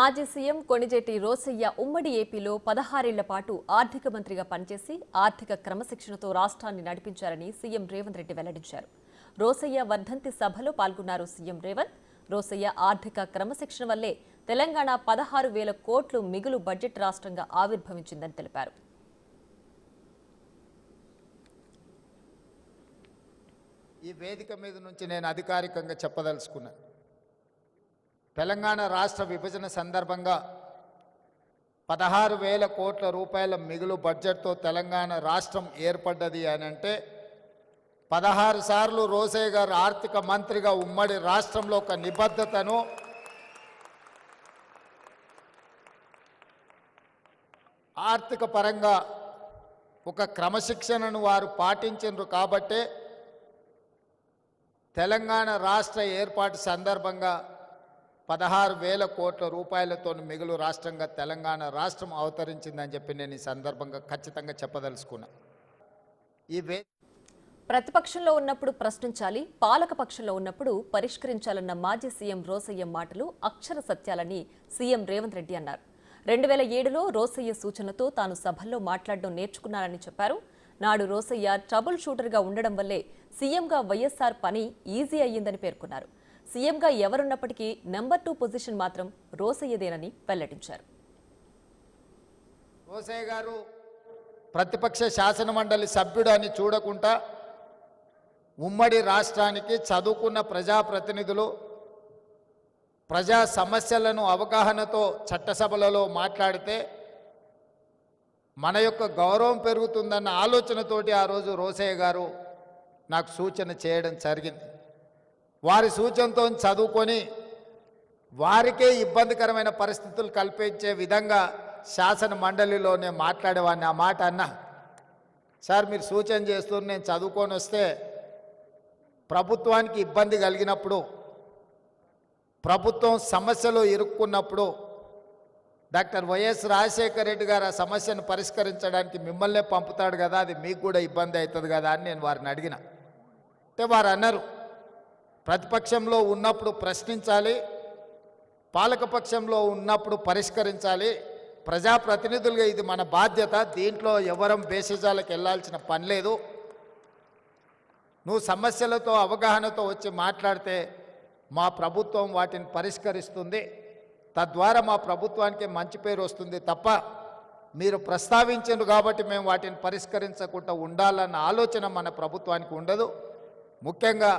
మాజీ సీఎం కొణిజేటి రోసయ్య ఉమ్మడి ఏపీలో 16 ఏళ్ల పాటు ఆర్థిక మంత్రిగా పనిచేసి ఆర్థిక క్రమశిక్షణతో రాష్ట్రాన్ని నడిపించారని సీఎం రేవంత్ రెడ్డి వెల్లడించారు. రోసయ్య వర్ధంతి సభలో పాల్గొన్నారు సీఎం రేవంత్. రోసయ్య ఆర్థిక క్రమశిక్షణ వల్లే తెలంగాణ 16,000 కోట్లు మిగులు బడ్జెట్ రాష్ట్రంగా ఆవిర్భవించిందని తెలిపారు. ఈ వేదిక మీద నుంచి నేను అధికారికంగా చెప్పదలుచుకున్నాను. తెలంగాణ రాష్ట్ర విభజన సందర్భంగా 16,000 కోట్ల రూపాయల మిగులు బడ్జెట్తో తెలంగాణ రాష్ట్రం ఏర్పడ్డది అని అంటే 16 సార్లు రోసయ్య గారు ఆర్థిక మంత్రిగా ఉమ్మడి రాష్ట్రంలో ఒక నిబద్ధతను, ఆర్థిక పరంగా ఒక క్రమశిక్షణను వారు పాటించారు. కాబట్టే తెలంగాణ రాష్ట్ర ఏర్పాటు సందర్భంగా 16,000 కోట్ల రూపాయలతో మిగులు రాష్ట్రంగా తెలంగాణ రాష్ట్రం అవతరించిందని చెప్పి నేను ఈ సందర్భంగా ఖచ్చితంగా చెప్పదలుచుకున్నా. ప్రతిపక్షంలో ఉన్నప్పుడు ప్రశ్నించాలి, పాలకపక్షంలో ఉన్నప్పుడు పరిష్కరించాలన్న మాజీ సీఎం రోసయ్య మాటలు అక్షర సత్యాలని సీఎం రేవంత్ రెడ్డి అన్నారు. 2007లో రోసయ్య సూచనతో తాను సభల్లో మాట్లాడడం నేర్చుకున్నారని చెప్పారు. నాడు రోసయ్య ట్రబుల్ షూటర్గా ఉండడం వల్లే సీఎంగా వైఎస్ఆర్ పని ఈజీ అయ్యిందని పేర్కొన్నారు. సీఎంగా ఎవరున్నప్పటికీ నెంబర్ 2 పొజిషన్ మాత్రం రోసయ్యదేనని వెల్లడించారు. రోసయ్య గారు ప్రతిపక్ష శాసనమండలి సభ్యుడు అని చూడకుండా ఉమ్మడి రాష్ట్రానికి చదువుకున్న ప్రజాప్రతినిధులు ప్రజా సమస్యలను అవగాహనతో చట్టసభలలో మాట్లాడితే మన యొక్క గౌరవం పెరుగుతుందన్న ఆలోచనతోటి ఆ రోజు రోసయ్య గారు నాకు సూచన చేయడం జరిగింది. వారి సూచనతో చదువుకొని వారికే ఇబ్బందికరమైన పరిస్థితులు కల్పించే విధంగా శాసన మండలిలోనే మాట్లాడేవాడిని. ఆ మాట అన్నా, సార్ మీరు సూచన చేస్తూ నేను చదువుకొని వస్తే ప్రభుత్వానికి ఇబ్బంది కలిగినప్పుడు, ప్రభుత్వం సమస్యలో ఇరుక్కున్నప్పుడు డాక్టర్ వైఎస్ రాజశేఖర రెడ్డి గారు ఆ సమస్యను పరిష్కరించడానికి మిమ్మల్నే పంపుతాడు కదా, అది మీకు కూడా ఇబ్బంది అవుతుంది కదా అని నేను వారిని అడిగిన. అంటే వారు అన్నారు, ప్రతిపక్షంలో ఉన్నప్పుడు ప్రశ్నించాలి, పాలకపక్షంలో ఉన్నప్పుడు పరిష్కరించాలి. ప్రజాప్రతినిధులుగా ఇది మన బాధ్యత, దీంట్లో ఎవరం బేసిజాలకు వెళ్ళాల్సిన పని లేదు. నువ్వు సమస్యలతో అవగాహనతో వచ్చి మాట్లాడితే మా ప్రభుత్వం వాటిని పరిష్కరిస్తుంది, తద్వారా మా ప్రభుత్వానికి మంచి పేరు వస్తుంది తప్ప మీరు ప్రస్తావించారు కాబట్టి మేము వాటిని పరిష్కరించకుండా ఉండాలన్న ఆలోచన మన ప్రభుత్వానికి ఉండదు. ముఖ్యంగా